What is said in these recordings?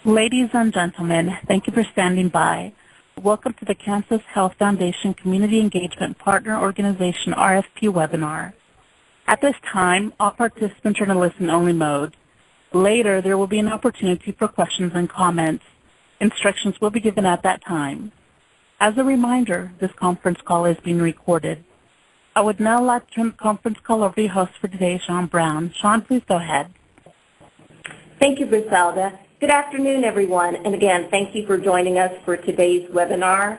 Ladies and gentlemen, thank you for standing by. Welcome to the Kansas Health Foundation Community Engagement Partner Organization RFP webinar. At this time, all participants are in a listen-only mode. Later, there will be an opportunity for questions and comments. Instructions will be given at that time. As a reminder, this conference call is being recorded. I would now like to turn the conference call over to your host for today, Sean Brown. Sean, please go ahead. Thank you, Griselda. Good afternoon, everyone, and again, thank you for joining us for today's webinar.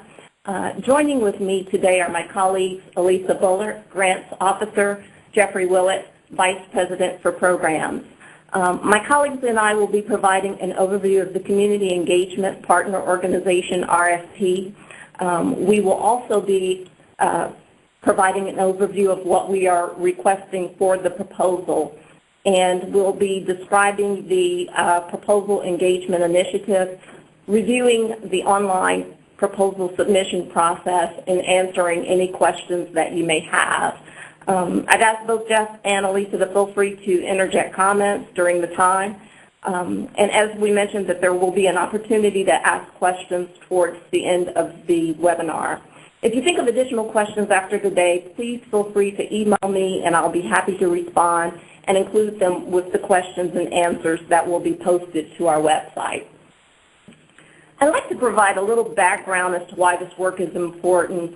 Joining with me today are my colleagues, Elisa Bullard, Grants Officer, Jeffrey Willett, Vice President for Programs. My colleagues and I will be providing an overview of the Community Engagement Partner Organization, RFP. We will also be providing an overview of what we are requesting for the proposal. And we'll be describing the proposal engagement initiative, reviewing the online proposal submission process, and answering any questions that you may have. I'd ask both Jeff and Elisa to feel free to interject comments during the time. And as we mentioned, that there will be an opportunity to ask questions towards the end of the webinar. If you think of additional questions after today, please feel free to email me, and I'll be happy to respond and include them with the questions and answers that will be posted to our website. I'd like to provide a little background as to why this work is important.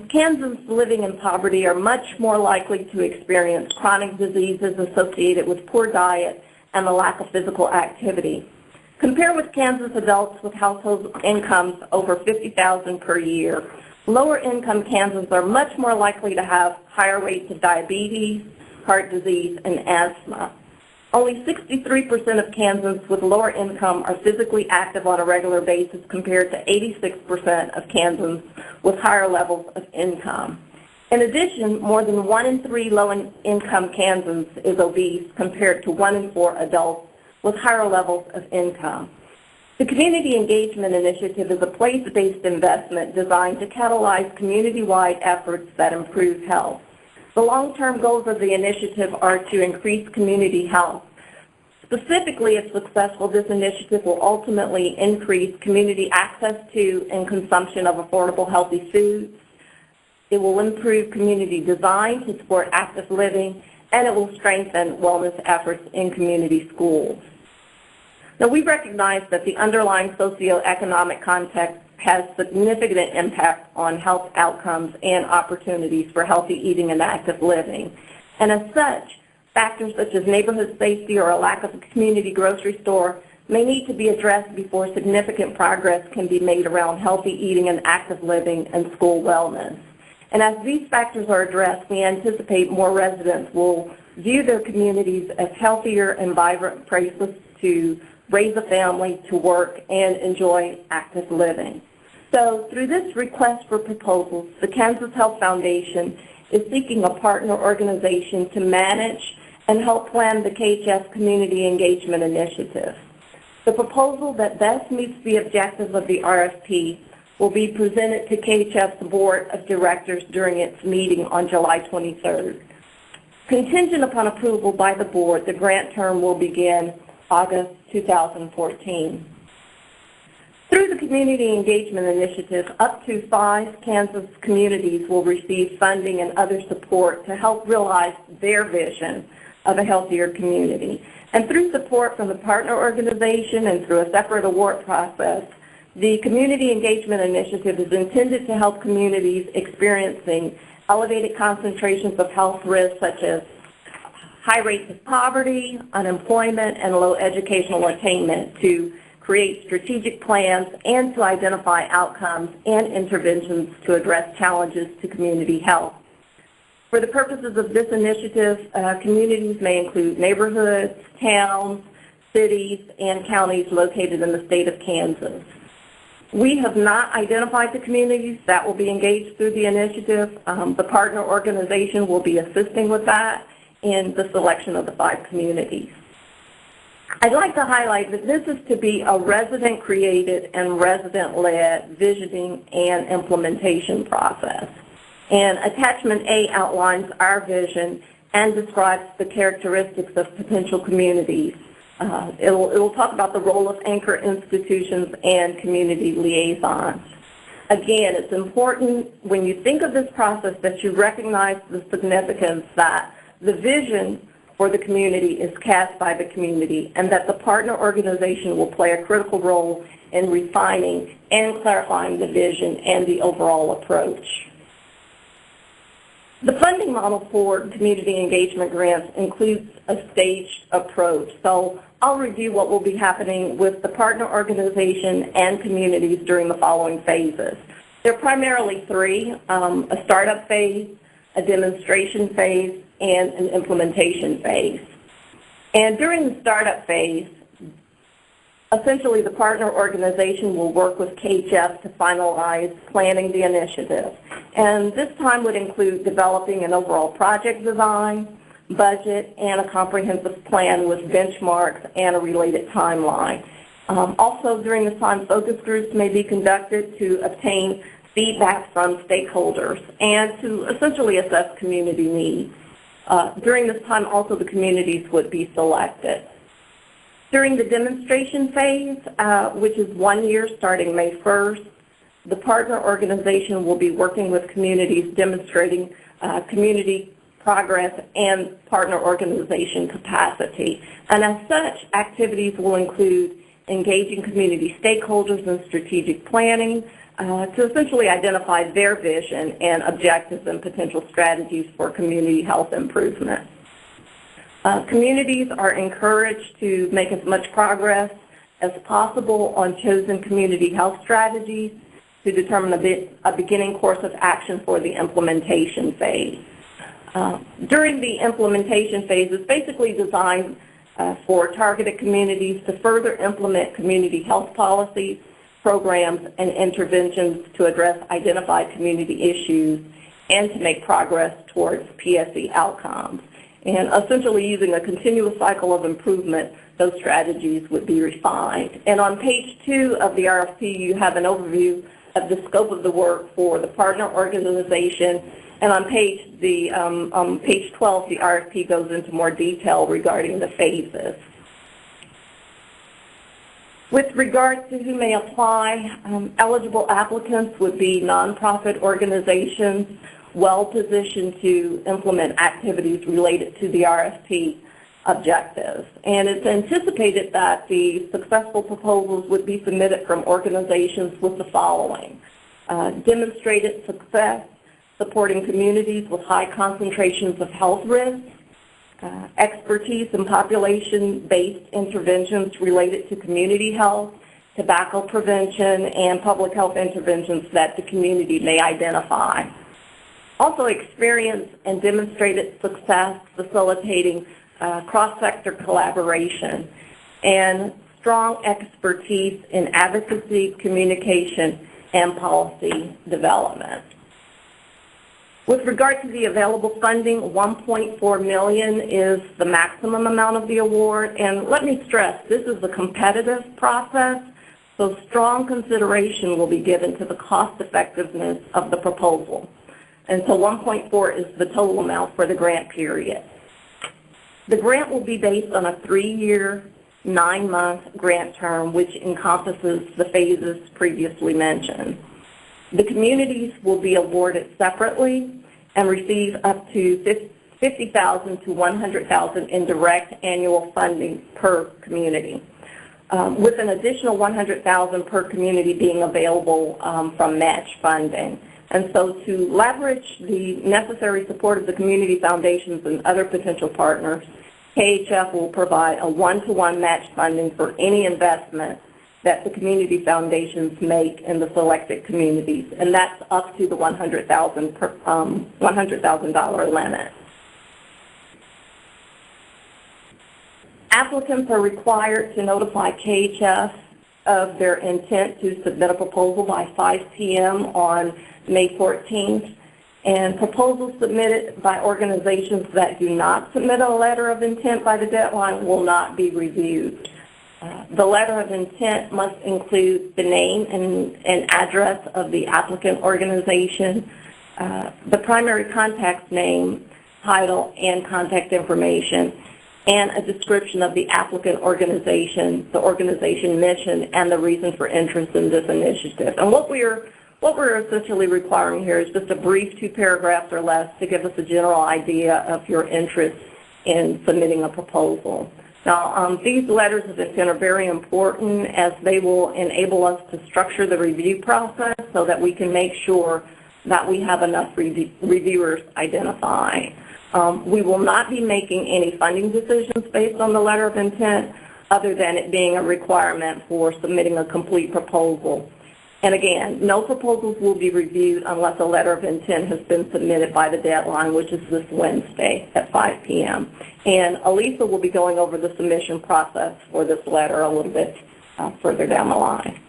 Kansans living in poverty are much more likely to experience chronic diseases associated with poor diet and the lack of physical activity. Compare with Kansas adults with household incomes over $50,000 per year. Lower income Kansans are much more likely to have higher rates of diabetes, heart disease, and asthma. Only 63% of Kansans with lower income are physically active on a regular basis compared to 86% of Kansans with higher levels of income. In addition, more than 1 in 3 low-income Kansans is obese compared to 1 in 4 adults with higher levels of income. The Community Engagement Initiative is a place-based investment designed to catalyze community-wide efforts that improve health. The long-term goals of the initiative are to increase community health. Specifically, if successful, this initiative will ultimately increase community access to and consumption of affordable, healthy foods. It will improve community design to support active living, and it will strengthen wellness efforts in community schools. Now, we recognize that the underlying socioeconomic context has significant impact on health outcomes and opportunities for healthy eating and active living. And as such, factors such as neighborhood safety or a lack of a community grocery store may need to be addressed before significant progress can be made around healthy eating and active living and school wellness. And as these factors are addressed, we anticipate more residents will view their communities as healthier and vibrant places to raise a family, to work, and enjoy active living. So through this request for proposals, the Kansas Health Foundation is seeking a partner organization to manage and help plan the KHF Community Engagement Initiative. The proposal that best meets the objectives of the RFP will be presented to KHF's Board of Directors during its meeting on July 23rd. Contingent upon approval by the board, the grant term will begin August 2014. Through the Community Engagement Initiative, up to 5 Kansas communities will receive funding and other support to help realize their vision of a healthier community. And through support from the partner organization and through a separate award process, the Community Engagement Initiative is intended to help communities experiencing elevated concentrations of health risks such as high rates of poverty, unemployment, and low educational attainment to create strategic plans and to identify outcomes and interventions to address challenges to community health. For the purposes of this initiative, communities may include neighborhoods, towns, cities, and counties located in the state of Kansas. We have not identified the communities that will be engaged through the initiative. The partner organization will be assisting with that in the selection of the 5 communities. I'd like to highlight that this is to be a resident-created and resident-led visioning and implementation process. And Attachment A outlines our vision and describes the characteristics of potential communities. It'll talk about the role of anchor institutions and community liaisons. Again, it's important when you think of this process that you recognize the significance that the vision for the community is cast by the community and that the partner organization will play a critical role in refining and clarifying the vision and the overall approach. The funding model for community engagement grants includes a staged approach. So I'll review what will be happening with the partner organization and communities during the following phases. There are primarily three: a startup phase, a demonstration phase, and an implementation phase. And during the startup phase, essentially the partner organization will work with KHF to finalize planning the initiative. And this time would include developing an overall project design, budget, and a comprehensive plan with benchmarks and a related timeline. Also, during this time, focus groups may be conducted to obtain feedback from stakeholders and to essentially assess community needs. During this time, also the communities would be selected. During the demonstration phase, which is 1 year starting May 1st, the partner organization will be working with communities demonstrating community progress and partner organization capacity. And as such, activities will include engaging community stakeholders in strategic planning to essentially identify their vision and objectives and potential strategies for community health improvement. Communities are encouraged to make as much progress as possible on chosen community health strategies to determine a beginning course of action for the implementation phase. During the implementation phase, it's basically designed for targeted communities to further implement community health policies, programs, and interventions to address identified community issues and to make progress towards PSE outcomes. And essentially using a continuous cycle of improvement, those strategies would be refined. And on page 2 of the RFP, you have an overview of the scope of the work for the partner organization. And on page 12, the RFP goes into more detail regarding the phases. With regard to who may apply, eligible applicants would be nonprofit organizations well-positioned to implement activities related to the RFP objectives. And it's anticipated that the successful proposals would be submitted from organizations with the following: demonstrated success supporting communities with high concentrations of health risks, expertise in population-based interventions related to community health, tobacco prevention, and public health interventions that the community may identify. Also, experience and demonstrated success facilitating cross-sector collaboration, and strong expertise in advocacy, communication, and policy development. With regard to the available funding, $1.4 million is the maximum amount of the award. And let me stress, this is a competitive process, so strong consideration will be given to the cost effectiveness of the proposal. And so 1.4 is the total amount for the grant period. The grant will be based on a 3-year, 9-month grant term, which encompasses the phases previously mentioned. The communities will be awarded separately and receive up to $50,000 to $100,000 in direct annual funding per community, with an additional $100,000 per community being available from match funding. And so to leverage the necessary support of the community foundations and other potential partners, KHF will provide a 1-to-1 match funding for any investment that the community foundations make in the selected communities, and that's up to the $100,000 limit. Applicants are required to notify KHF of their intent to submit a proposal by 5 p.m. on May 14th, and proposals submitted by organizations that do not submit a letter of intent by the deadline will not be reviewed. The letter of intent must include the name and address of the applicant organization, the primary contact's name, title, and contact information, and a description of the applicant organization, the organization mission, and the reason for interest in this initiative. And what we're essentially requiring here is just a brief 2 paragraphs or less to give us a general idea of your interest in submitting a proposal. Now, these letters of intent are very important as they will enable us to structure the review process so that we can make sure that we have enough reviewers identified. We will not be making any funding decisions based on the letter of intent other than it being a requirement for submitting a complete proposal. And again, no proposals will be reviewed unless a letter of intent has been submitted by the deadline, which is this Wednesday at 5 p.m. And Elisa will be going over the submission process for this letter a little bit further down the line.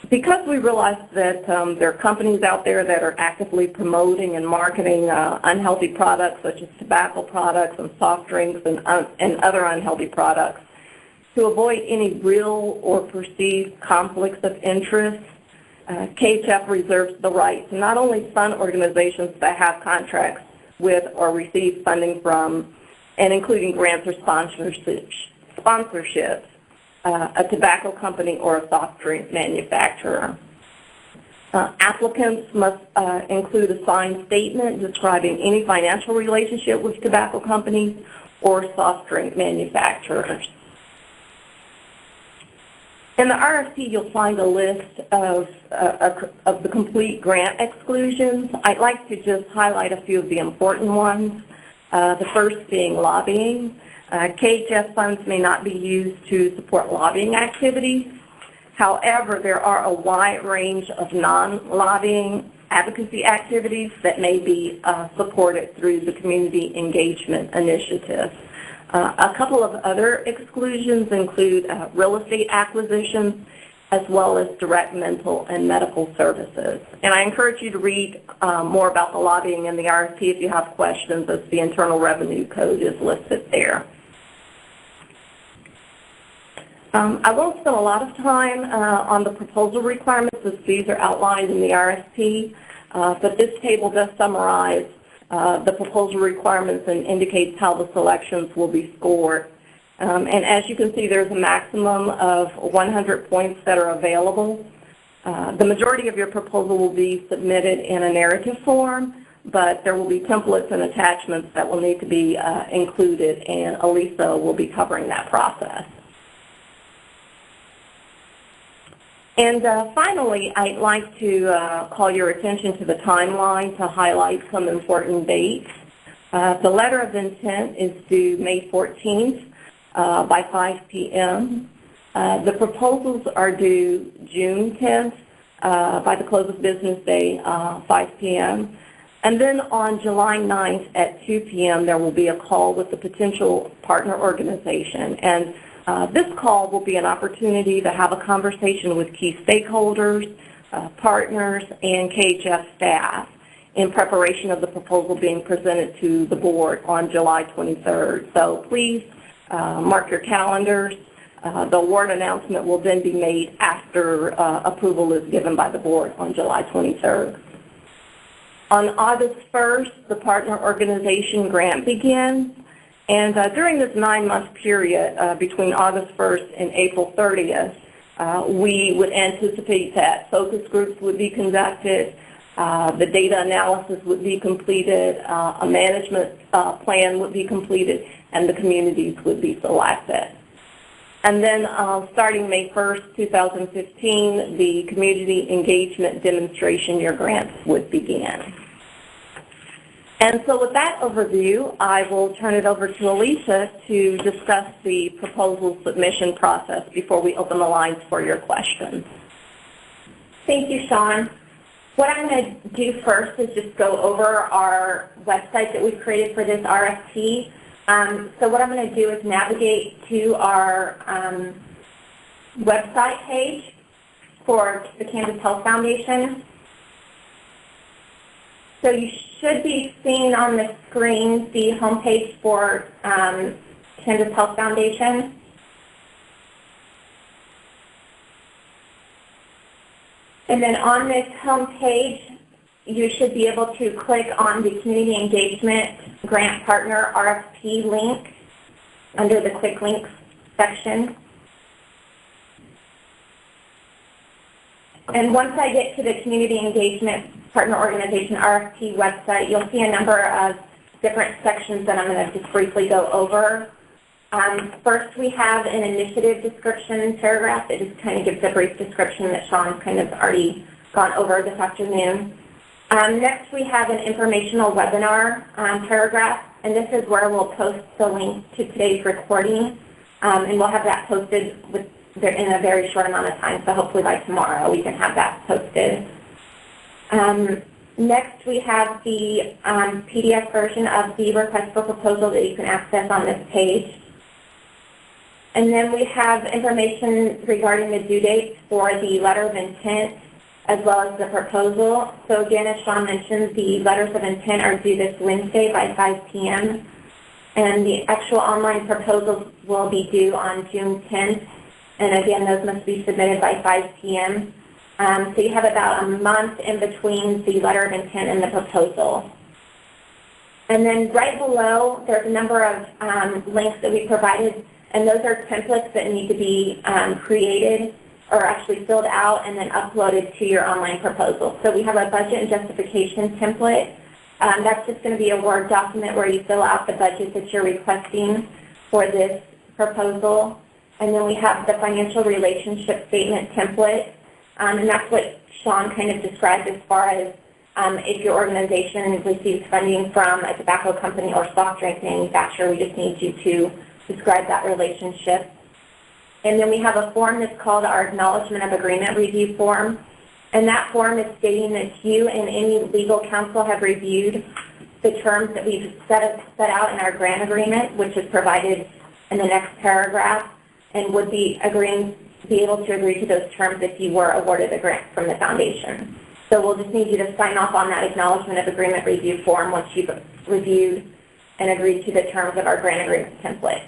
Because we realize that there are companies out there that are actively promoting and marketing unhealthy products such as tobacco products and soft drinks and other unhealthy products, to avoid any real or perceived conflicts of interest, KHF reserves the right to not only fund organizations that have contracts with or receive funding from, and including grants or sponsorships, a tobacco company or a soft drink manufacturer. Applicants must include a signed statement describing any financial relationship with tobacco companies or soft drink manufacturers. In the RFP, you'll find a list of the complete grant exclusions. I'd like to just highlight a few of the important ones, the first being lobbying. KHF funds may not be used to support lobbying activities. However, there are a wide range of non-lobbying advocacy activities that may be supported through the Community Engagement Initiative. A couple of other exclusions include real estate acquisitions as well as direct mental and medical services. And I encourage you to read more about the lobbying in the RFP if you have questions, as the Internal Revenue Code is listed there. I won't spend a lot of time on the proposal requirements as these are outlined in the RFP, but this table does summarize the proposal requirements and indicates how the selections will be scored. And as you can see, there's a maximum of 100 points that are available. The majority of your proposal will be submitted in a narrative form, but there will be templates and attachments that will need to be included, and Elisa will be covering that process. And finally, I'd like to call your attention to the timeline to highlight some important dates. The letter of intent is due May 14th by 5 p.m. The proposals are due June 10th by the close of business day, 5 p.m. And then on July 9th at 2 p.m., there will be a call with the potential partner organization. And this call will be an opportunity to have a conversation with key stakeholders, partners, and KHF staff in preparation of the proposal being presented to the board on July 23rd. So please mark your calendars. The award announcement will then be made after approval is given by the board on July 23rd. On August 1st, the partner organization grant begins. And during this 9-month period between August 1st and April 30th, we would anticipate that focus groups would be conducted, the data analysis would be completed, a management plan would be completed, and the communities would be selected. And then starting May 1st, 2015, the community engagement demonstration year grants would begin. And so with that overview, I will turn it over to Elisa to discuss the proposal submission process before we open the lines for your questions. Thank you, Sean. What I'm going to do first is just go over our website that we've created for this RFP. So what I'm going to do is navigate to our website page for the Kansas Health Foundation. So you should be seeing on the screen the homepage for Kansas Health Foundation. And then on this homepage, you should be able to click on the Community Engagement Grant Partner RFP link under the Quick Links section. And once I get to the Community Engagement Partner Organization RFP website, you'll see a number of different sections that I'm going to just briefly go over. First, we have an initiative description paragraph. It just kind of gives a brief description that Sean's kind of already gone over this afternoon. Next, we have an informational webinar paragraph, and this is where we'll post the link to today's recording, and we'll have that posted in a very short amount of time, so hopefully by tomorrow we can have that posted. Next, we have the PDF version of the request for proposal that you can access on this page. And then we have information regarding the due dates for the letter of intent as well as the proposal. So again, as Sean mentioned, the letters of intent are due this Wednesday by 5 p.m. And the actual online proposals will be due on June 10th. And again, those must be submitted by 5 p.m. So you have about a month in between the letter of intent and the proposal. And then right below, there's a number of links that we provided, and those are templates that need to be created or actually filled out and then uploaded to your online proposal. So we have a budget and justification template. That's just going to be a Word document where you fill out the budget that you're requesting for this proposal. And then we have the financial relationship statement template, and that's what Sean kind of described as far as if your organization receives funding from a tobacco company or soft drink manufacturer, we just need you to describe that relationship. And then we have a form that's called our Acknowledgement of Agreement Review Form, and that form is stating that you and any legal counsel have reviewed the terms that we've set out in our grant agreement, which is provided in the next paragraph, and would be able to agree to those terms if you were awarded a grant from the foundation. So we'll just need you to sign off on that Acknowledgement of Agreement Review Form once you've reviewed and agreed to the terms of our grant agreement template.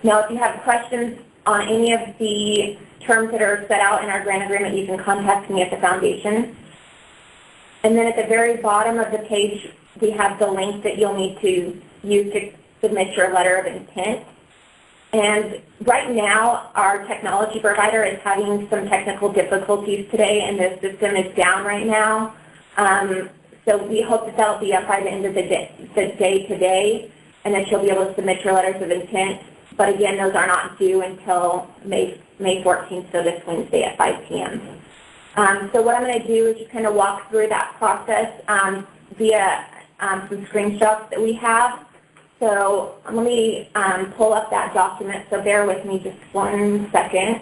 Now, if you have questions on any of the terms that are set out in our grant agreement, you can contact me at the foundation. And then at the very bottom of the page, we have the link that you'll need to use to submit your letter of intent. And right now, our technology provider is having some technical difficulties today, and the system is down right now. So we hope that that'll be up by the end of the day today, and that you'll be able to submit your letters of intent. But again, those are not due until May 14th, so this Wednesday at 5 p.m. So what I'm going to do is just kind of walk through that process via some screenshots that we have. So let me pull up that document, so bear with me just 1 second.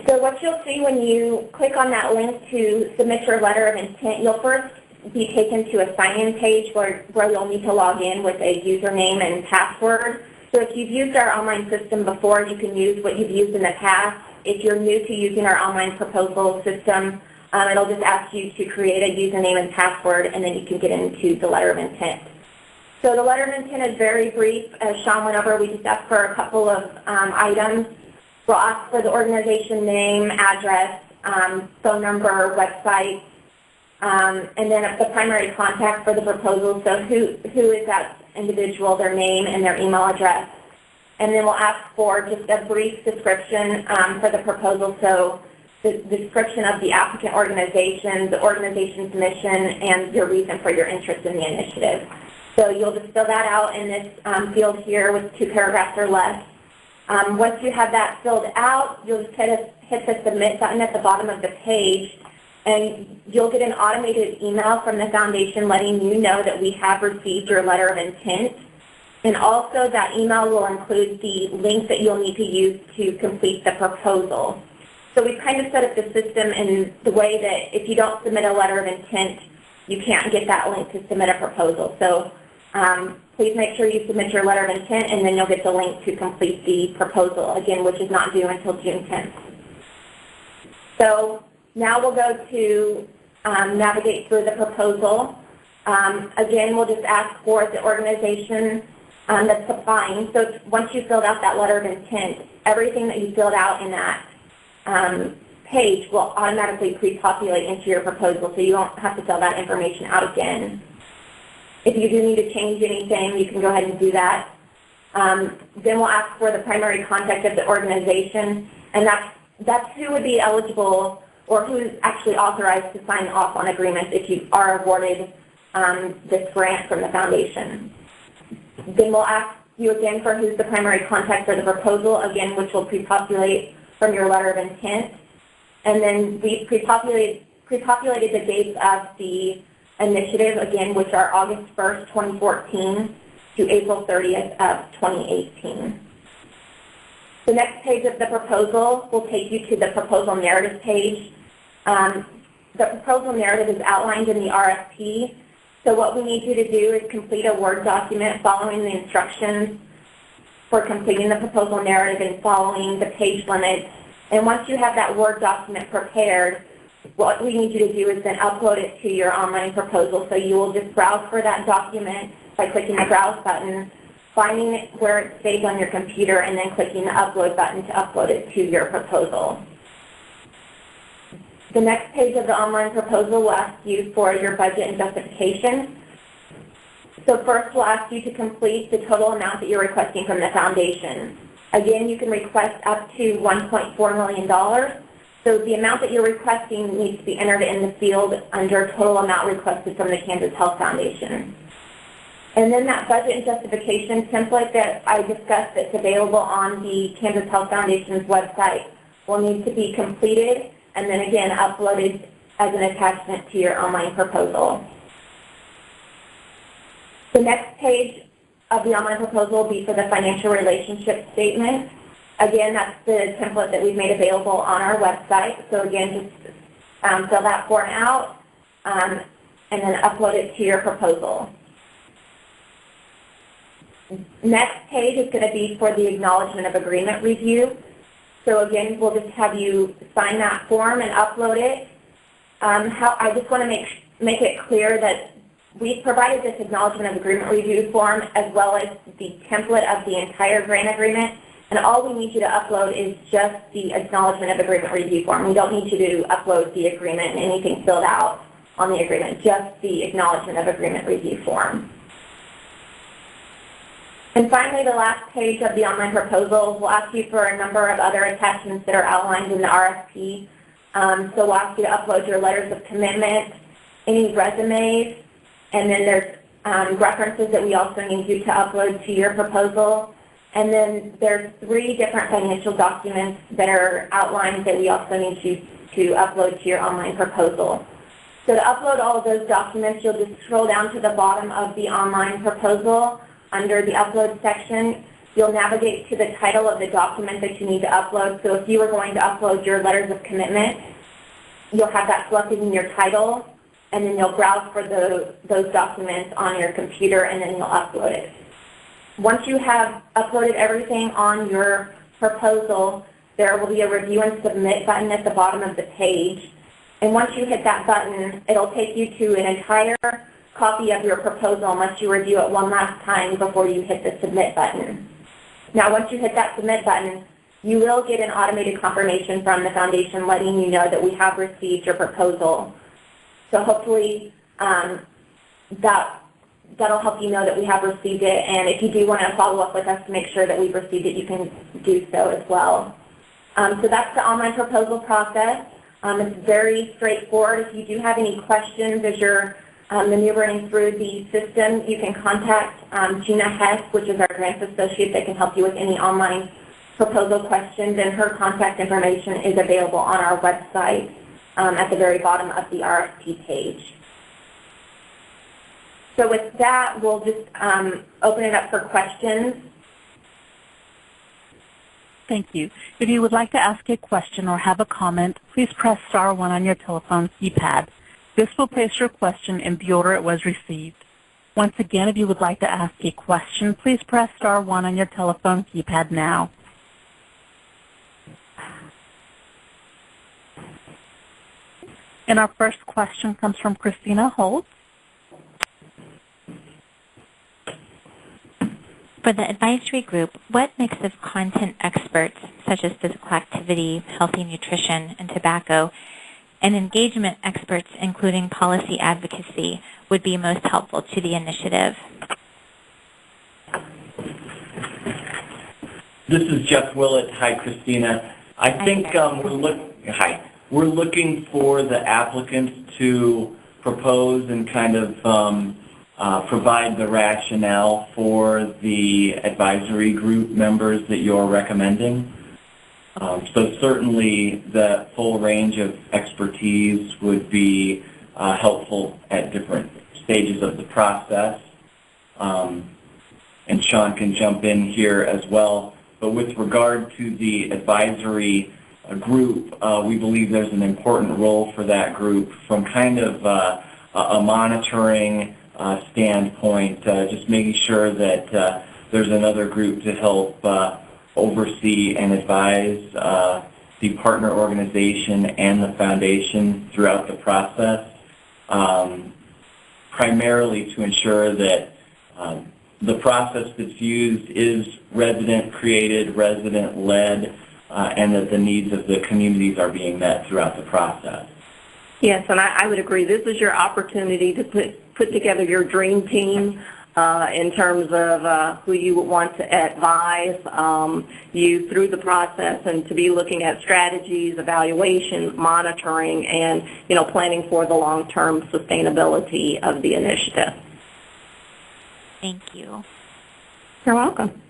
So what you'll see when you click on that link to submit your letter of intent, you'll first be taken to a sign-in page where you'll need to log in with a username and password. So if you've used our online system before, you can use what you've used in the past. If you're new to using our online proposal system, it'll just ask you to create a username and password, and then you can get into the letter of intent. So the letter of intent is very brief. As Sean went over, we just asked for a couple of items. We'll ask for the organization name, address, phone number, website, and then the primary contact for the proposal, so who is that individual, their name and their email address. And then we'll ask for just a brief description for the proposal, so the description of the applicant organization, the organization's mission, and your reason for your interest in the initiative. So you'll just fill that out in this field here with 2 paragraphs or less. Once you have that filled out, you'll just hit the submit button at the bottom of the page, and you'll get an automated email from the foundation letting you know that we have received your letter of intent. And also that email will include the link that you'll need to use to complete the proposal. So we've kind of set up the system in the way that if you don't submit a letter of intent, you can't get that link to submit a proposal. So please make sure you submit your letter of intent, and then you'll get the link to complete the proposal, again, which is not due until June 10th. So now we'll go to navigate through the proposal. Again, we'll just ask for the organization that's applying. So once you filled out that letter of intent, everything that you filled out in that page will automatically pre-populate into your proposal, so you won't have to fill that information out again. If you do need to change anything, you can go ahead and do that. Then we'll ask for the primary contact of the organization, and that's who would be eligible or who is actually authorized to sign off on agreements if you are awarded this grant from the foundation. Then we'll ask you again for who's the primary contact for the proposal, again, which will pre-populate from your letter of intent. And then we pre-populated the dates of the initiative, again, which are August 1st, 2014 to April 30th of 2018. The next page of the proposal will take you to the proposal narrative page. The proposal narrative is outlined in the RFP. So what we need you to do is complete a Word document following the instructions for completing the proposal narrative and following the page limits. And once you have that Word document prepared, what we need you to do is then upload it to your online proposal. So you will just browse for that document by clicking the Browse button, finding it where it saves on your computer, and then clicking the Upload button to upload it to your proposal. The next page of the online proposal will ask you for your budget and justification. So first we'll ask you to complete the total amount that you're requesting from the foundation. Again, you can request up to $1.4 million. So the amount that you're requesting needs to be entered in the field under total amount requested from the Kansas Health Foundation. And then that budget and justification template that I discussed that's available on the Kansas Health Foundation's website will need to be completed and then again uploaded as an attachment to your online proposal. The next page of the online proposal will be for the financial relationship statement. Again, that's the template that we've made available on our website. So again, just fill that form out and then upload it to your proposal. Next page is going to be for the acknowledgement of agreement review. So again, we'll just have you sign that form and upload it. I just want to make it clear that we've provided this acknowledgement of agreement review form as well as the template of the entire grant agreement. And all we need you to upload is just the acknowledgement of agreement review form. We don't need you to upload the agreement and anything filled out on the agreement, just the acknowledgement of agreement review form. And finally, the last page of the online proposal will ask you for a number of other attachments that are outlined in the RFP. So we'll ask you to upload your letters of commitment, any resumes, and then there's references that we also need you to upload to your proposal. And then there's 3 different financial documents that are outlined that we also need you to upload to your online proposal. So to upload all of those documents, you'll just scroll down to the bottom of the online proposal. Under the upload section, you'll navigate to the title of the document that you need to upload. So if you were going to upload your letters of commitment, you'll have that selected in your title, and then you'll browse for those documents on your computer, and then you'll upload it. Once you have uploaded everything on your proposal, there will be a review and submit button at the bottom of the page. And once you hit that button, it'll take you to an entire copy of your proposal unless you review it one last time before you hit the submit button. Now, once you hit that submit button, you will get an automated confirmation from the foundation letting you know that we have received your proposal. So hopefully that'll help you know that we have received it, and if you do want to follow up with us to make sure that we've received it, you can do so as well. So that's the online proposal process. It's very straightforward. If you do have any questions as you're maneuvering through the system, you can contact Gina Hess, which is our grants associate that can help you with any online proposal questions, and her contact information is available on our website at the very bottom of the RFP page. So with that, we'll just open it up for questions. Thank you. If you would like to ask a question or have a comment, please press *1 on your telephone keypad. This will place your question in the order it was received. Once again, if you would like to ask a question, please press *1 on your telephone keypad now. And our first question comes from Christina Holt. For the advisory group, what mix of content experts, such as physical activity, healthy nutrition, and tobacco, and engagement experts, including policy advocacy, would be most helpful to the initiative? This is Jeff Willett. Hi, Christina. I think we're looking for the applicants to propose and kind of provide the rationale for the advisory group members that you're recommending. So certainly the full range of expertise would be helpful at different stages of the process. And Sean can jump in here as well. But with regard to the advisory group, we believe there's an important role for that group from kind of a monitoring standpoint, just making sure that there's another group to help oversee and advise the partner organization and the foundation throughout the process, primarily to ensure that the process that's used is resident-created, resident-led, and that the needs of the communities are being met throughout the process. Yes, and I would agree. This is your opportunity to put together your dream team in terms of who you would want to advise you through the process, and to be looking at strategies, evaluations, monitoring, and planning for the long-term sustainability of the initiative. Thank you. You're welcome.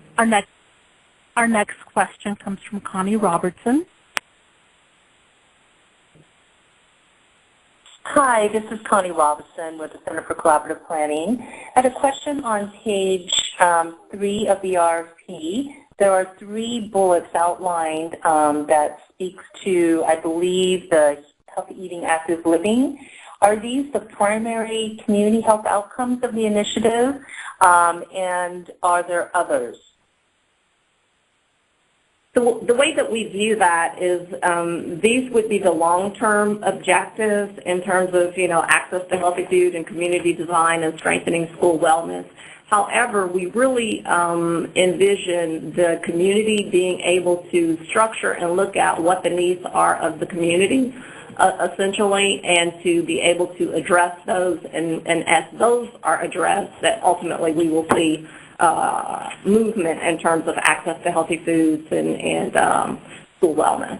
Our next question comes from Connie Robertson. Hi, this is Connie Robinson with the Center for Collaborative Planning. I had a question on page 3 of the RFP. There are 3 bullets outlined that speaks to, I believe, the healthy eating, active living. Are these the primary community health outcomes of the initiative, and are there others? The way that we view that is these would be the long-term objectives in terms of, access to healthy food and community design and strengthening school wellness. However, we really envision the community being able to structure and look at what the needs are of the community, essentially, and to be able to address those. And as those are addressed, that ultimately we will see movement in terms of access to healthy foods and school wellness.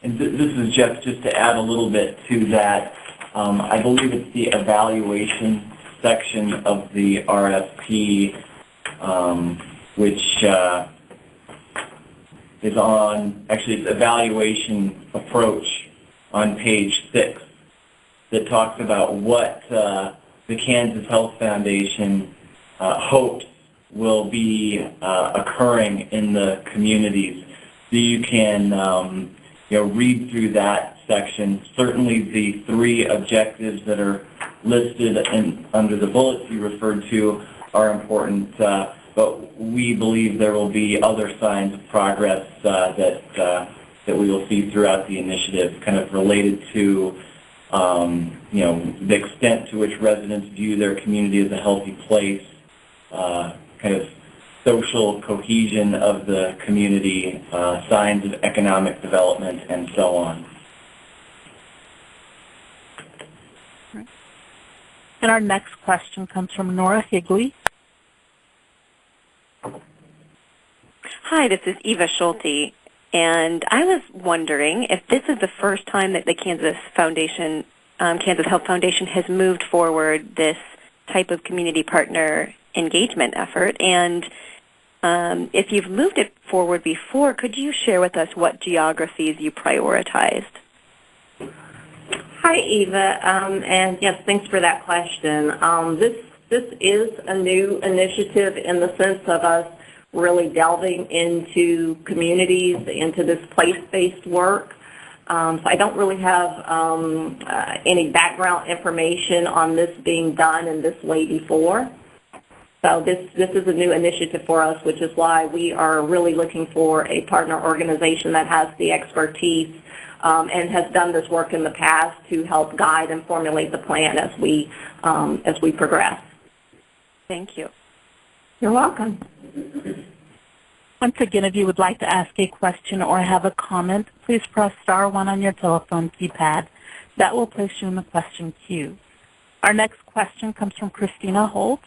And this is Jeff, just to add a little bit to that. I believe it's the evaluation section of the RFP, which is on, actually it's evaluation approach on page 6, that talks about what the Kansas Health Foundation hopes will be occurring in the communities. So you can read through that section. Certainly the 3 objectives that are listed under the bullets you referred to are important, but we believe there will be other signs of progress that we will see throughout the initiative, kind of related to the extent to which residents view their community as a healthy place, kind of social cohesion of the community, signs of economic development, and so on. And our next question comes from Nora Higley. Hi, this is Eva Schulte, and I was wondering if this is the first time that the Kansas Health Foundation has moved forward this type of community partner engagement effort, and if you've moved it forward before, could you share with us what geographies you prioritized? Hi, Eva, and yes, thanks for that question. This is a new initiative in the sense of us really delving into communities, into this place-based work. So I don't really have any background information on this being done in this way before. So this is a new initiative for us, which is why we are really looking for a partner organization that has the expertise and has done this work in the past to help guide and formulate the plan as we progress. Thank you. You're welcome. Once again, if you would like to ask a question or have a comment, please press *1 on your telephone keypad. That will place you in the question queue. Our next question comes from Christina Holtz.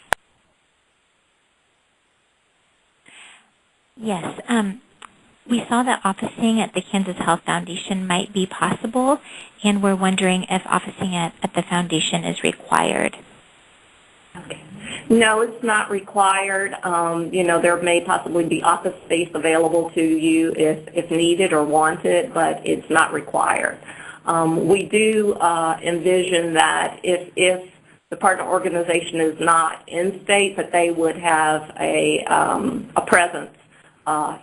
Yes. We saw that officing at the Kansas Health Foundation might be possible, and we're wondering if officing at the foundation is required. Okay. No, it's not required. There may possibly be office space available to you if needed or wanted, but it's not required. We do envision that if the partner organization is not in state, that they would have a presence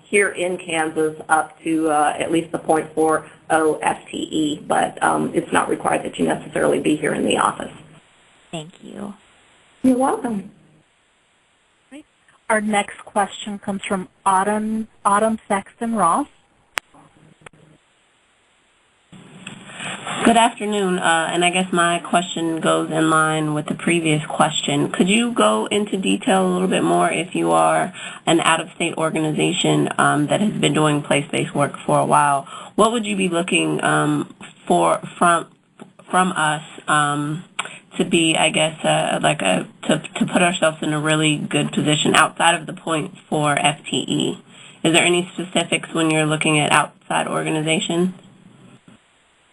here in Kansas up to at least the 0.40 FTE, but it's not required that you necessarily be here in the office. Thank you. You're welcome. Our next question comes from Autumn Saxton Ross. Good afternoon, and I guess my question goes in line with the previous question. Could you go into detail a little bit more if you are an out-of-state organization that has been doing place-based work for a while? What would you be looking for from us to be, I guess, to put ourselves in a really good position outside of the 0.4 FTE? Is there any specifics when you're looking at outside organizations?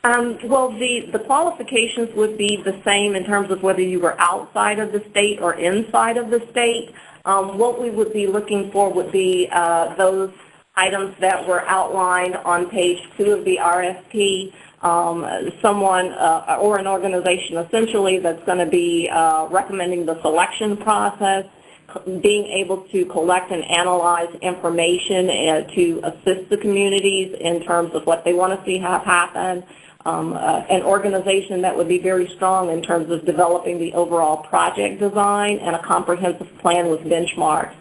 Well, the qualifications would be the same in terms of whether you were outside of the state or inside of the state. What we would be looking for would be those items that were outlined on page 2 of the RFP. Someone or an organization essentially that's going to be recommending the selection process, being able to collect and analyze information to assist the communities in terms of what they want to see have happen. An organization that would be very strong in terms of developing the overall project design and a comprehensive plan with benchmarks.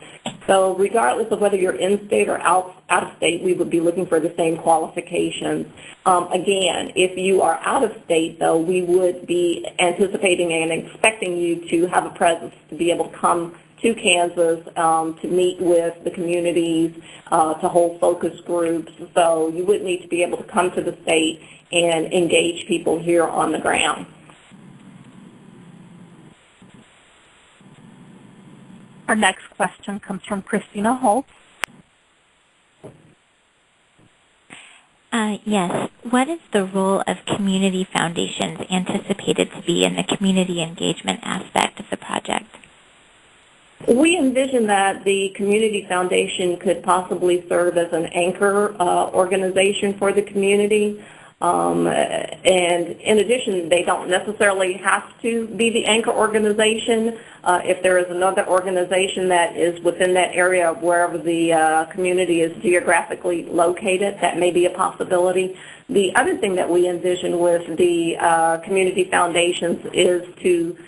So regardless of whether you're in state or out of state, we would be looking for the same qualifications. Again, if you are out of state, though, we would be anticipating and expecting you to have a presence to be able to come to Kansas to meet with the communities, to hold focus groups. So you would need to be able to come to the state and engage people here on the ground. Our next question comes from Christina Holtz. Yes. What is the role of community foundations anticipated to be in the community engagement aspect of the project? We envision that the community foundation could possibly serve as an anchor organization for the community. And in addition, they don't necessarily have to be the anchor organization. If there is another organization that is within that area wherever the community is geographically located, that may be a possibility. The other thing that we envision with the community foundations is to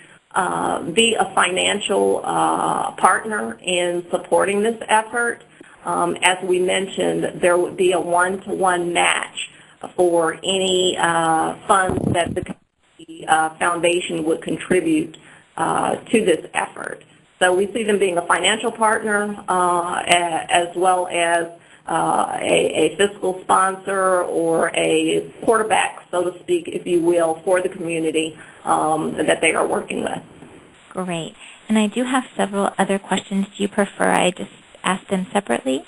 be a financial partner in supporting this effort. As we mentioned, there would be a one-to-one match for any funds that the foundation would contribute to this effort. So we see them being a financial partner as well as a fiscal sponsor or a quarterback, so to speak, if you will, for the community that they are working with. Great. And I do have several other questions. Do you prefer I just ask them separately?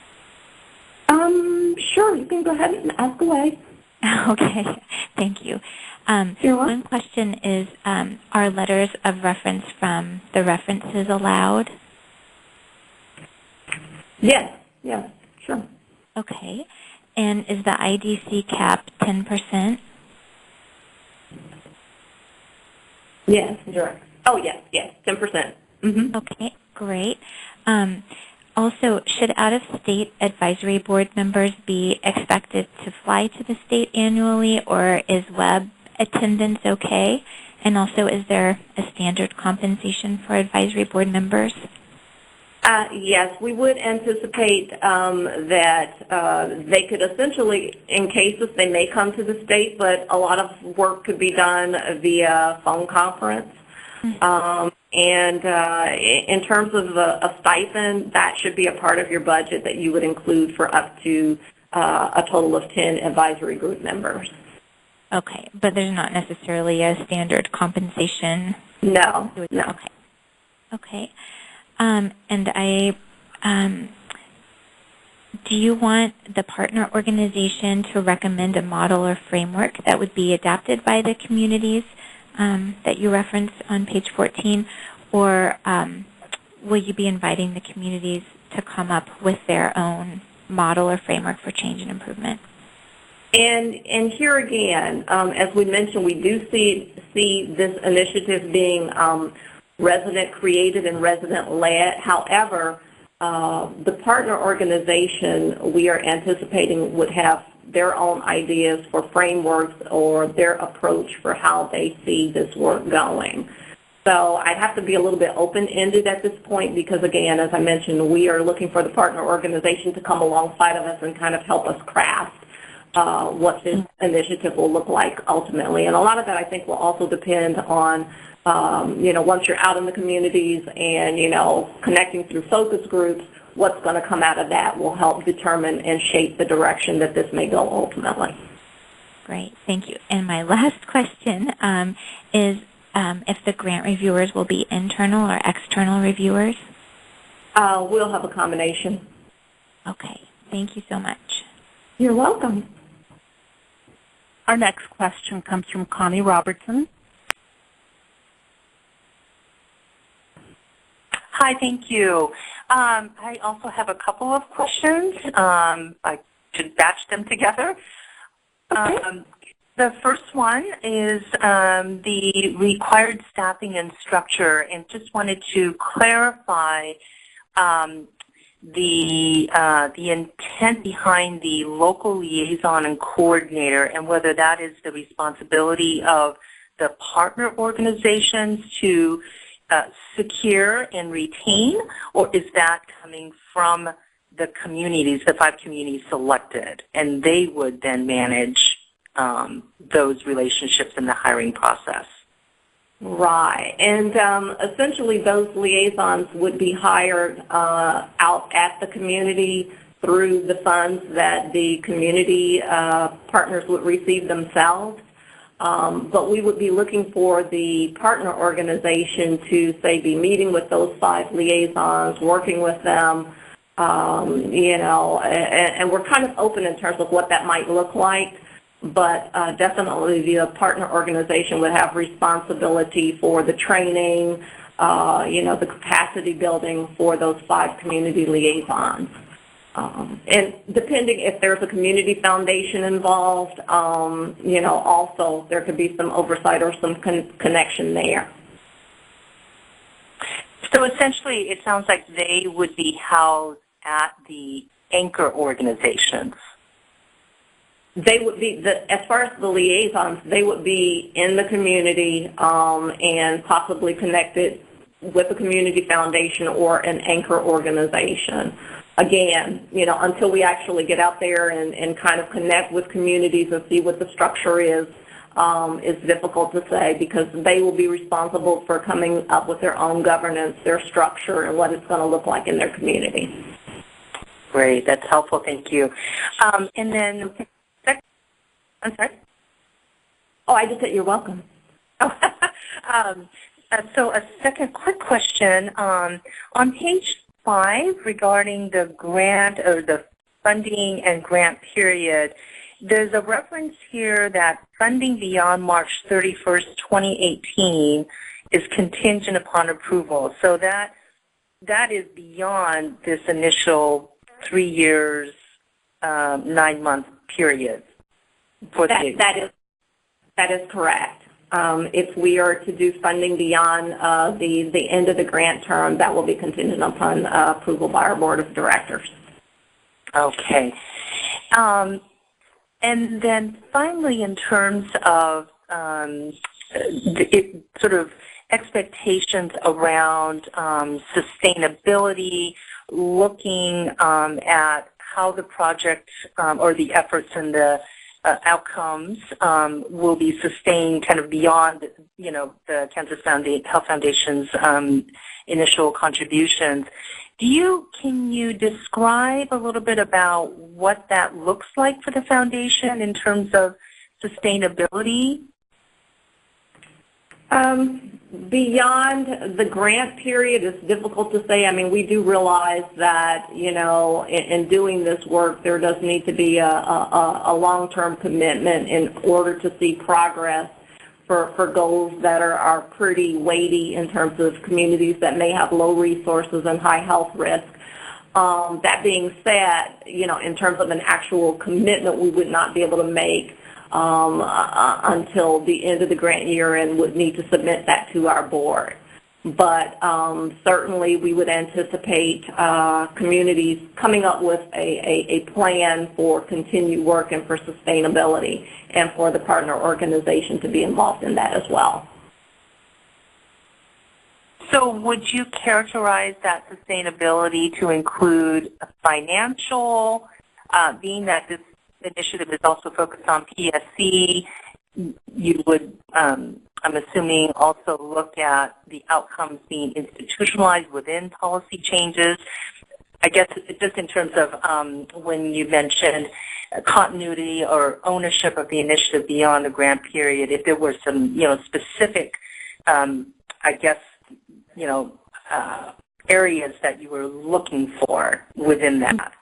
Sure, you can go ahead and ask away. Okay, thank you. One question is, are letters of reference from the references allowed? Yes, sure. Okay. And is the IDC cap 10%? Yes, sure. Oh, yes, 10%. Mm-hmm. Okay, great. Also, should out-of-state advisory board members be expected to fly to the state annually, or is web attendance okay? And also, is there a standard compensation for advisory board members? Yes, we would anticipate that they could essentially, in cases, they may come to the state, but a lot of work could be done via phone conference. And in terms of a stipend, that should be a part of your budget that you would include for up to a total of 10 advisory group members. Okay, but there's not necessarily a standard compensation? No, no. Okay. Okay. And do you want the partner organization to recommend a model or framework that would be adopted by the communities that you referenced on page 14, or will you be inviting the communities to come up with their own model or framework for change and improvement? And here again, as we mentioned, we do see this initiative being resident-created and resident-led. However, the partner organization we are anticipating would have their own ideas for frameworks or their approach for how they see this work going. So I'd have to be a little bit open-ended at this point because, again, as I mentioned, we are looking for the partner organization to come alongside of us and kind of help us craft what this initiative will look like ultimately. And a lot of that, I think, will also depend on, once you're out in the communities and, connecting through focus groups, what's going to come out of that will help determine and shape the direction that this may go ultimately. Great, thank you. And my last question is if the grant reviewers will be internal or external reviewers? We'll have a combination. Okay, thank you so much. You're welcome. Our next question comes from Connie Robertson. Hi, thank you. I also have a couple of questions. I should batch them together. Okay. The first one is the required staffing and structure, and just wanted to clarify the intent behind the local liaison and coordinator, and whether that is the responsibility of the partner organizations to secure and retain, or is that coming from the communities, the 5 communities selected, and they would then manage those relationships in the hiring process? Right, and essentially those liaisons would be hired out at the community through the funds that the community partners would receive themselves. But we would be looking for the partner organization to, say, be meeting with those 5 liaisons, working with them, and we're kind of open in terms of what that might look like. But definitely the partner organization would have responsibility for the training, the capacity building for those 5 community liaisons. And depending if there's a community foundation involved, also there could be some oversight or some connection there. So essentially it sounds like they would be housed at the anchor organizations. They would be, as far as the liaisons, they would be in the community and possibly connected with a community foundation or an anchor organization. Again, until we actually get out there and kind of connect with communities and see what the structure is difficult to say, because they will be responsible for coming up with their own governance, their structure, and what it's going to look like in their community. Great, that's helpful, thank you. And then, I'm sorry? Oh, I just said you're welcome. So a second quick question. On page 5, regarding the grant or the funding and grant period, there's a reference here that funding beyond March 31st, 2018 is contingent upon approval. So that is beyond this initial 3 years, 9-month period. That is correct. If we are to do funding beyond the end of the grant term, that will be contingent upon approval by our board of directors. Okay. And then finally, in terms of expectations around sustainability, looking at how the project or the efforts and the outcomes will be sustained kind of beyond, the Kansas Health Foundation's initial contributions. Can you describe a little bit about what that looks like for the foundation in terms of sustainability? Beyond the grant period, it's difficult to say. I mean, we do realize that, in doing this work, there does need to be a long-term commitment in order to see progress for goals that are pretty weighty in terms of communities that may have low resources and high health risk. That being said, in terms of an actual commitment, we would not be able to make until the end of the grant year and would need to submit that to our board. But certainly we would anticipate communities coming up with a plan for continued work and for sustainability and for the partner organization to be involved in that as well. So would you characterize that sustainability to include financial, being that this initiative is also focused on PSC, you would, I'm assuming, also look at the outcomes being institutionalized within policy changes. I guess just in terms of when you mentioned continuity or ownership of the initiative beyond the grant period, if there were some, specific, areas that you were looking for within that.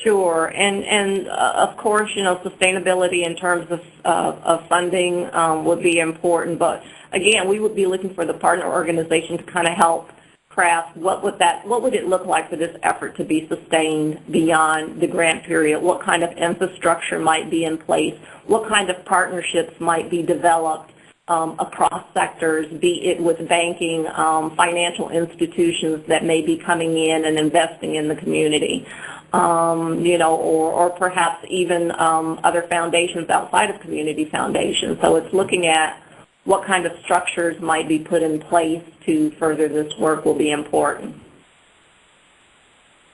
Sure, and of course, sustainability in terms of funding would be important. But again, we would be looking for the partner organization to kind of help craft what would it look like for this effort to be sustained beyond the grant period? What kind of infrastructure might be in place? What kind of partnerships might be developed across sectors, be it with banking, financial institutions that may be coming in and investing in the community, or perhaps even other foundations outside of community foundations. So it's looking at what kind of structures might be put in place to further this work will be important.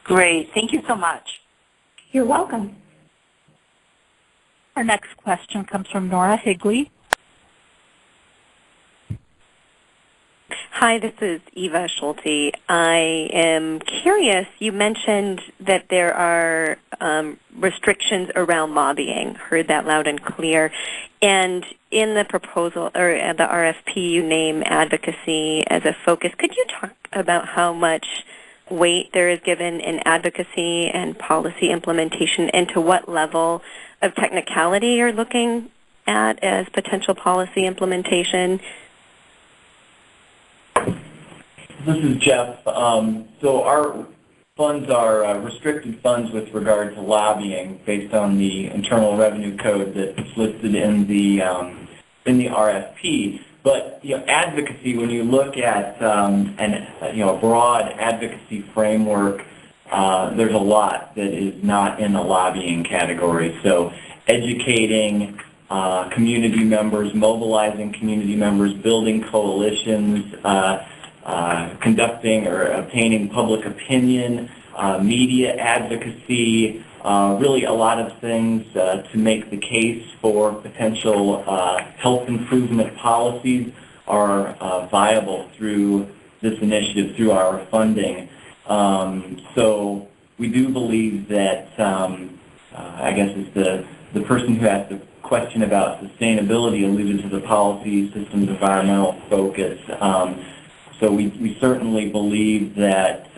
Great. Thank you so much. You're welcome. Our next question comes from Nora Higley. Hi, this is Eva Schulte. I am curious, you mentioned that there are restrictions around lobbying. Heard that loud and clear. And in the proposal, or the RFP, you name advocacy as a focus. Could you talk about how much weight there is given in advocacy and policy implementation, and to what level of technicality you're looking at as potential policy implementation? This is Jeff. So our funds are restricted funds with regard to lobbying based on the Internal Revenue Code that's listed in the RFP. But advocacy, when you look at a broad advocacy framework, there's a lot that is not in the lobbying category. So educating community members, mobilizing community members, building coalitions, conducting or obtaining public opinion, media advocacy, really a lot of things to make the case for potential health improvement policies are viable through this initiative, through our funding. So we do believe that, I guess it's the person who asked the question about sustainability alluded to the policy systems environmental focus. So we certainly believe that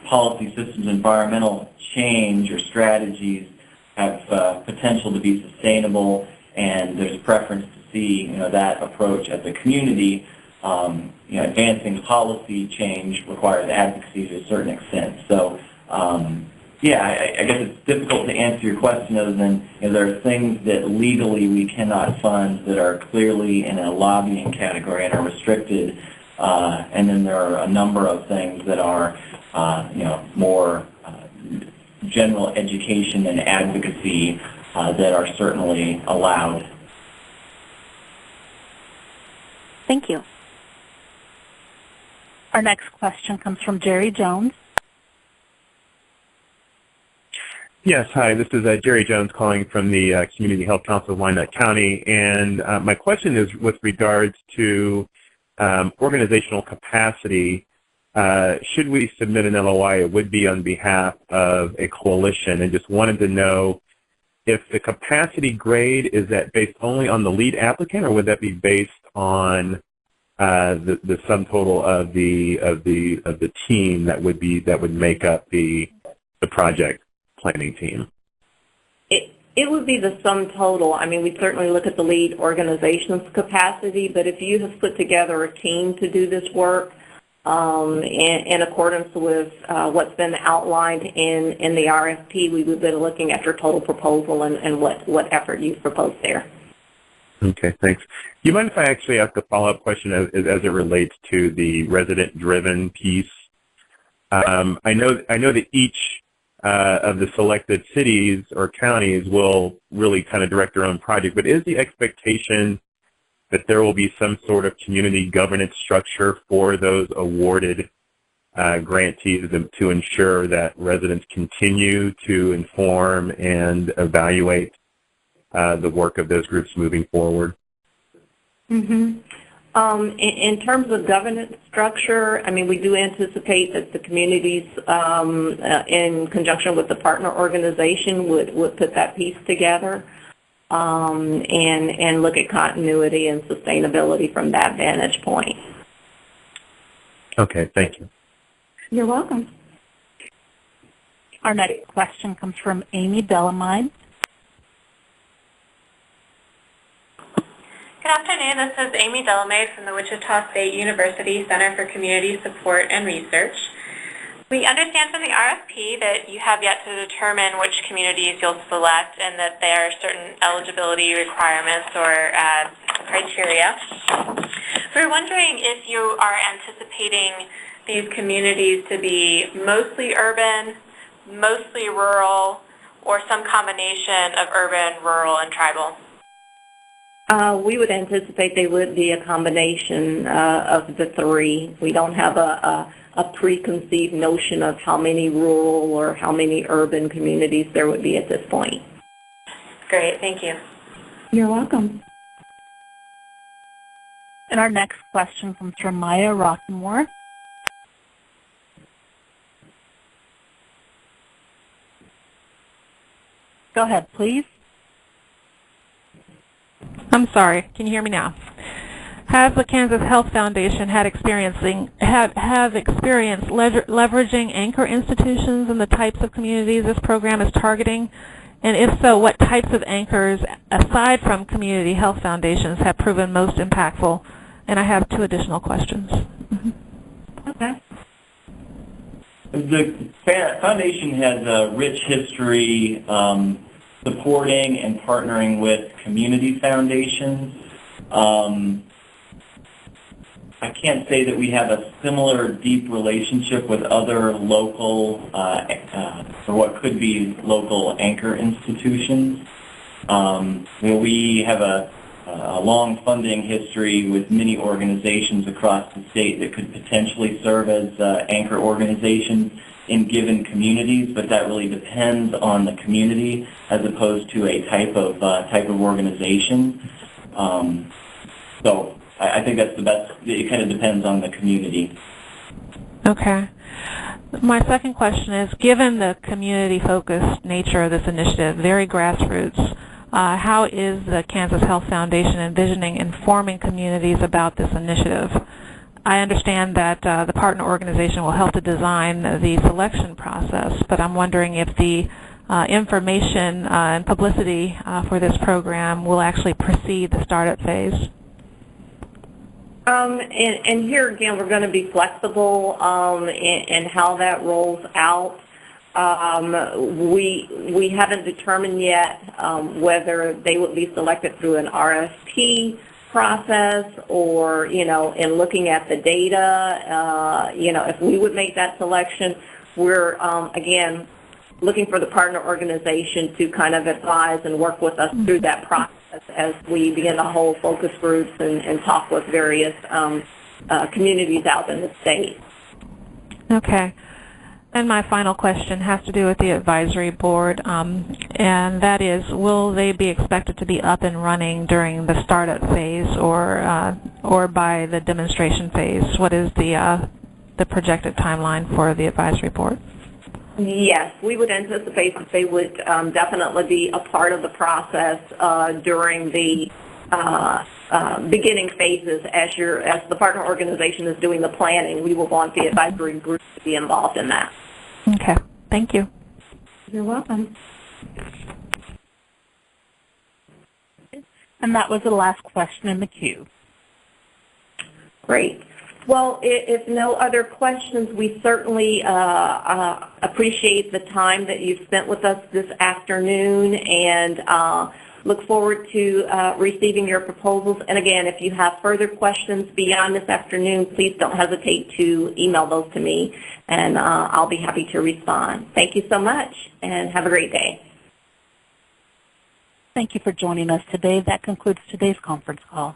policy systems environmental change or strategies have potential to be sustainable, and there's a preference to see that approach as a community. Advancing policy change requires advocacy to a certain extent. So I guess it's difficult to answer your question other than there are things that legally we cannot fund that are clearly in a lobbying category and are restricted. And then there are a number of things that are, more general education and advocacy that are certainly allowed. Thank you. Our next question comes from Jerry Jones. Yes, hi. This is Jerry Jones calling from the Community Health Council of Wyandotte County, and my question is with regards to organizational capacity. Should we submit an LOI, it would be on behalf of a coalition, and just wanted to know if the capacity grade, is that based only on the lead applicant, or would that be based on the sum total of the team that would make up the project planning team? It would be the sum total. I mean, we certainly look at the lead organization's capacity, but if you have put together a team to do this work in accordance with what's been outlined in the RFP, we would be looking at your total proposal and what effort you've proposed there. Okay, thanks. Do you mind if I actually ask a follow-up question as it relates to the resident-driven piece? I know that each of the selected cities or counties will really kind of direct their own project, but is the expectation that there will be some sort of community governance structure for those awarded grantees to ensure that residents continue to inform and evaluate the work of those groups moving forward? Mm-hmm. In terms of governance structure, I mean, we do anticipate that the communities, in conjunction with the partner organization, would put that piece together and look at continuity and sustainability from that vantage point. Okay, thank you. You're welcome. Our next question comes from Amy Delamide. Good afternoon. This is Amy Delamade from the Wichita State University Center for Community Support and Research. We understand from the RFP that you have yet to determine which communities you'll select and that there are certain eligibility requirements or criteria. We're wondering if you are anticipating these communities to be mostly urban, mostly rural, or some combination of urban, rural, and tribal. We would anticipate they would be a combination of the three. We don't have a preconceived notion of how many rural or how many urban communities there would be at this point. Great, thank you. You're welcome. And our next question comes from Maya Rockenworth. Go ahead, please. I'm sorry. Can you hear me now? Has the Kansas Health Foundation have experience leveraging anchor institutions in the types of communities this program is targeting? And if so, what types of anchors, aside from community health foundations, have proven most impactful? And I have two additional questions. Okay. The foundation has a rich history supporting and partnering with community foundations. I can't say that we have a similar deep relationship with other local, or what could be local anchor institutions. We have a long funding history with many organizations across the state that could potentially serve as anchor organizations in given communities, but that really depends on the community as opposed to a type of organization. So I think that's the best. It kind of depends on the community. Okay. My second question is, given the community-focused nature of this initiative, very grassroots, how is the Kansas Health Foundation envisioning informing communities about this initiative? I understand that the partner organization will help to design the selection process, but I'm wondering if the information and publicity for this program will actually precede the startup phase. And here again, we're going to be flexible in how that rolls out. We haven't determined yet whether they would be selected through an RFP process or, in looking at the data, if we would make that selection. We're, again, looking for the partner organization to kind of advise and work with us through that process as we begin to hold focus groups and talk with various communities out in the state. Okay. And my final question has to do with the advisory board, and that is, will they be expected to be up and running during the startup phase or by the demonstration phase? What is the projected timeline for the advisory board? Yes, we would anticipate that they would definitely be a part of the process during the beginning phases. As the partner organization is doing the planning, we will want the advisory group to be involved in that. Okay, thank you. You're welcome. And that was the last question in the queue. Great. Well, if no other questions, we certainly appreciate the time that you've spent with us this afternoon and look forward to receiving your proposals. And again, if you have further questions beyond this afternoon, please don't hesitate to email those to me, and I'll be happy to respond. Thank you so much, and have a great day. Thank you for joining us today. That concludes today's conference call.